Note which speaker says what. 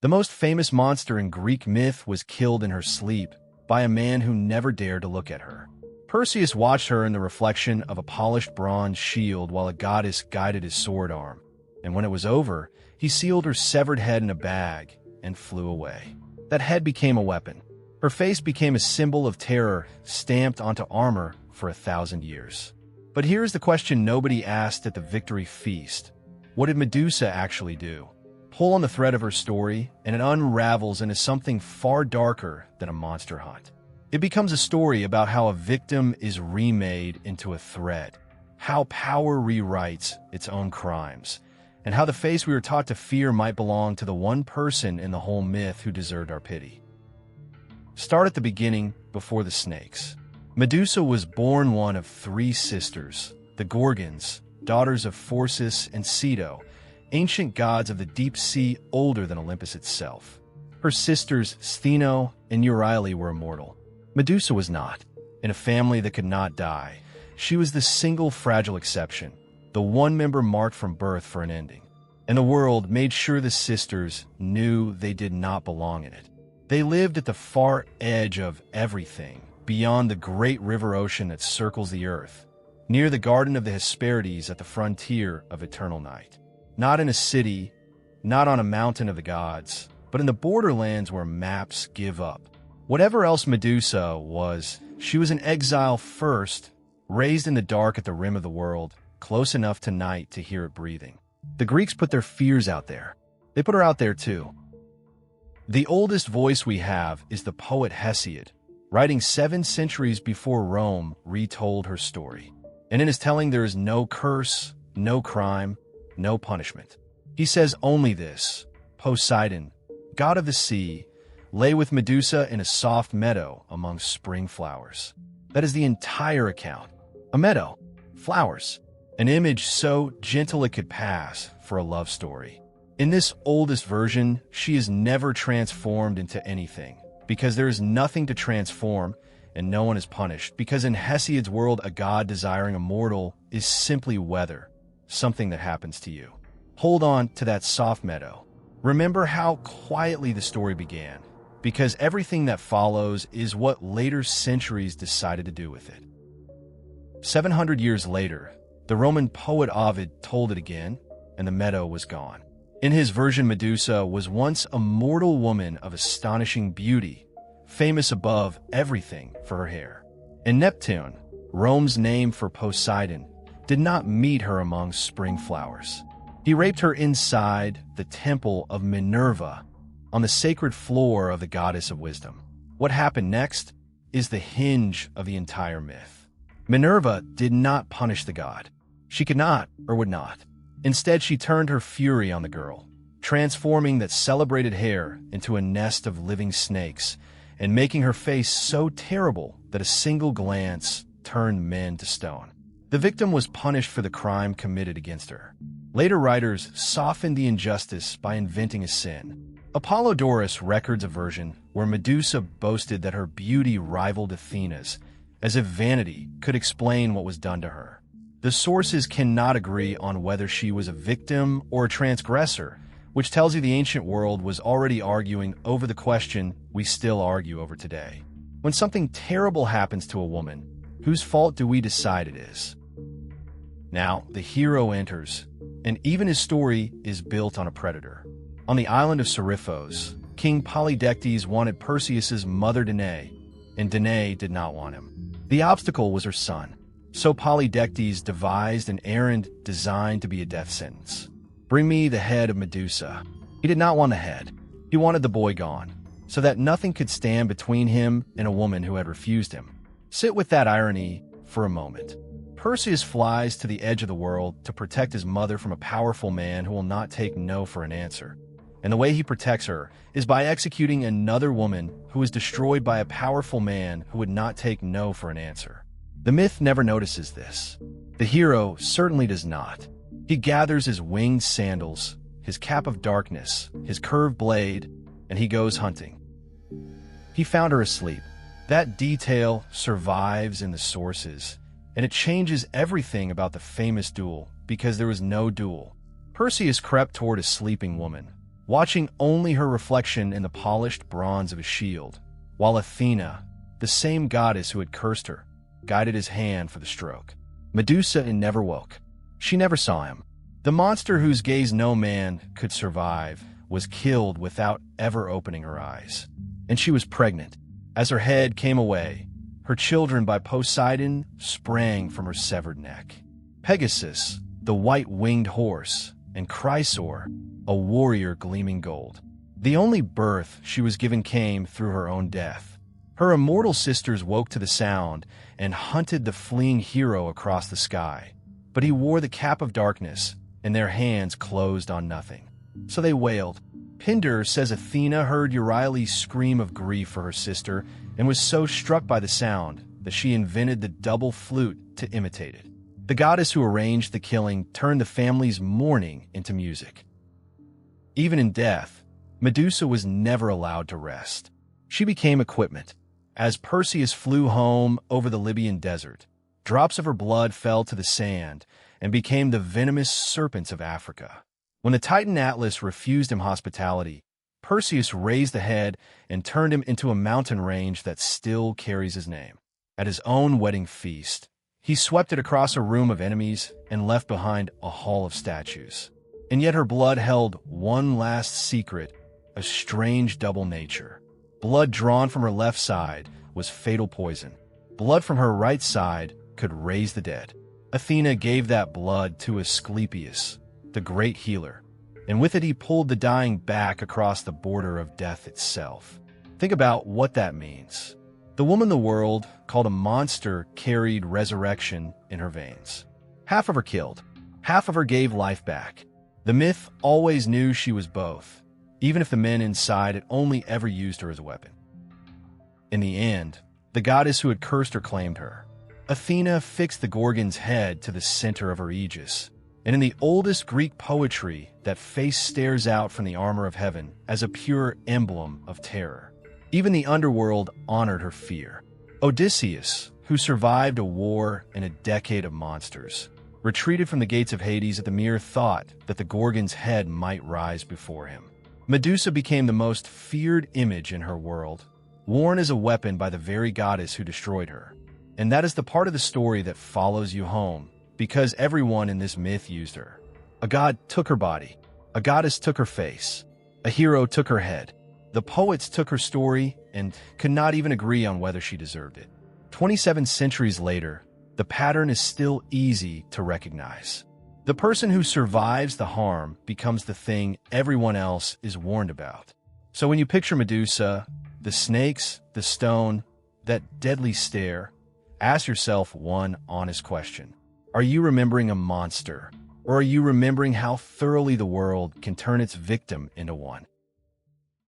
Speaker 1: The most famous monster in Greek myth was killed in her sleep by a man who never dared to look at her. Perseus watched her in the reflection of a polished bronze shield while a goddess guided his sword arm, and when it was over, he sealed her severed head in a bag and flew away. That head became a weapon. Her face became a symbol of terror stamped onto armor for 1,000 years. But here's the question nobody asked at the victory feast. What did Medusa actually do? Pull on the thread of her story, and it unravels into something far darker than a monster hunt. It becomes a story about how a victim is remade into a threat, how power rewrites its own crimes, and how the face we were taught to fear might belong to the one person in the whole myth who deserved our pity. Start at the beginning, before the snakes. Medusa was born one of 3 sisters, the Gorgons, daughters of Phorcys and Ceto, ancient gods of the deep sea older than Olympus itself. Her sisters Stheno and Euryale were immortal. Medusa was not. In a family that could not die, she was the single fragile exception, the one member marked from birth for an ending. And the world made sure the sisters knew they did not belong in it. They lived at the far edge of everything, beyond the great river ocean that circles the earth, near the Garden of the Hesperides at the frontier of eternal night. Not in a city, not on a mountain of the gods, but in the borderlands where maps give up. Whatever else Medusa was, she was an exile first, raised in the dark at the rim of the world, close enough to night to hear it breathing. The Greeks put their fears out there. They put her out there too. The oldest voice we have is the poet Hesiod, writing 7 centuries before Rome retold her story. And in his telling there is no curse, no crime, no punishment. He says only this: Poseidon, god of the sea, lay with Medusa in a soft meadow among spring flowers. That is the entire account. A meadow, flowers, an image so gentle it could pass for a love story. In this oldest version, she is never transformed into anything, because there is nothing to transform and no one is punished, because in Hesiod's world, a god desiring a mortal is simply weather, something that happens to you. Hold on to that soft meadow. Remember how quietly the story began, because everything that follows is what later centuries decided to do with it. 700 years later, the Roman poet Ovid told it again, and the meadow was gone. In his version, Medusa was once a mortal woman of astonishing beauty, famous above everything for her hair. And Neptune, Rome's name for Poseidon, did not meet her among spring flowers. He raped her inside the temple of Minerva, on the sacred floor of the goddess of wisdom. What happened next is the hinge of the entire myth. Minerva did not punish the god. She could not, or would not. Instead, she turned her fury on the girl, transforming that celebrated hair into a nest of living snakes, and making her face so terrible that a single glance turned men to stone. The victim was punished for the crime committed against her. Later writers softened the injustice by inventing a sin. Apollodorus records a version where Medusa boasted that her beauty rivaled Athena's, as if vanity could explain what was done to her. The sources cannot agree on whether she was a victim or a transgressor, which tells you the ancient world was already arguing over the question we still argue over today. When something terrible happens to a woman, whose fault do we decide it is? Now, the hero enters, and even his story is built on a predator. On the island of Seriphos, King Polydectes wanted Perseus's mother Danae, and Danae did not want him. The obstacle was her son. So Polydectes devised an errand designed to be a death sentence. Bring me the head of Medusa. He did not want the head. He wanted the boy gone, so that nothing could stand between him and a woman who had refused him. Sit with that irony for a moment. Perseus flies to the edge of the world to protect his mother from a powerful man who will not take no for an answer. And the way he protects her is by executing another woman who was destroyed by a powerful man who would not take no for an answer. The myth never notices this. The hero certainly does not. He gathers his winged sandals, his cap of darkness, his curved blade, and he goes hunting. He found her asleep. That detail survives in the sources, and it changes everything about the famous duel, because there was no duel. Perseus crept toward a sleeping woman, watching only her reflection in the polished bronze of his shield, while Athena, the same goddess who had cursed her, guided his hand for the stroke. Medusa never woke. She never saw him. The monster whose gaze no man could survive was killed without ever opening her eyes. And she was pregnant. As her head came away, her children by Poseidon sprang from her severed neck. Pegasus, the white-winged horse, and Chrysaor, a warrior gleaming gold. The only birth she was given came through her own death. Her immortal sisters woke to the sound and hunted the fleeing hero across the sky. But he wore the cap of darkness, and their hands closed on nothing. So they wailed. Pindar says Athena heard Euryale's scream of grief for her sister and was so struck by the sound that she invented the double flute to imitate it. The goddess who arranged the killing turned the family's mourning into music. Even in death, Medusa was never allowed to rest. She became equipment. As Perseus flew home over the Libyan desert, drops of her blood fell to the sand and became the venomous serpents of Africa. When the Titan Atlas refused him hospitality, Perseus raised the head and turned him into a mountain range that still carries his name. At his own wedding feast, he swept it across a room of enemies and left behind a hall of statues. And yet her blood held one last secret, a strange double nature. Blood drawn from her left side was fatal poison. Blood from her right side could raise the dead. Athena gave that blood to Asclepius, the great healer, and with it he pulled the dying back across the border of death itself. Think about what that means. The woman the world called a monster carried resurrection in her veins. Half of her killed, half of her gave life back. The myth always knew she was both, even if the men inside had only ever used her as a weapon. In the end, the goddess who had cursed her claimed her. Athena fixed the Gorgon's head to the center of her aegis, and in the oldest Greek poetry, that face stares out from the armor of heaven as a pure emblem of terror. Even the underworld honored her fear. Odysseus, who survived a war and a decade of monsters, retreated from the gates of Hades at the mere thought that the Gorgon's head might rise before him. Medusa became the most feared image in her world, worn as a weapon by the very goddess who destroyed her. And that is the part of the story that follows you home, because everyone in this myth used her. A god took her body, a goddess took her face, a hero took her head. The poets took her story and could not even agree on whether she deserved it. 27 centuries later, the pattern is still easy to recognize. The person who survives the harm becomes the thing everyone else is warned about. So when you picture Medusa, the snakes, the stone, that deadly stare, ask yourself one honest question. Are you remembering a monster, or are you remembering how thoroughly the world can turn its victim into one?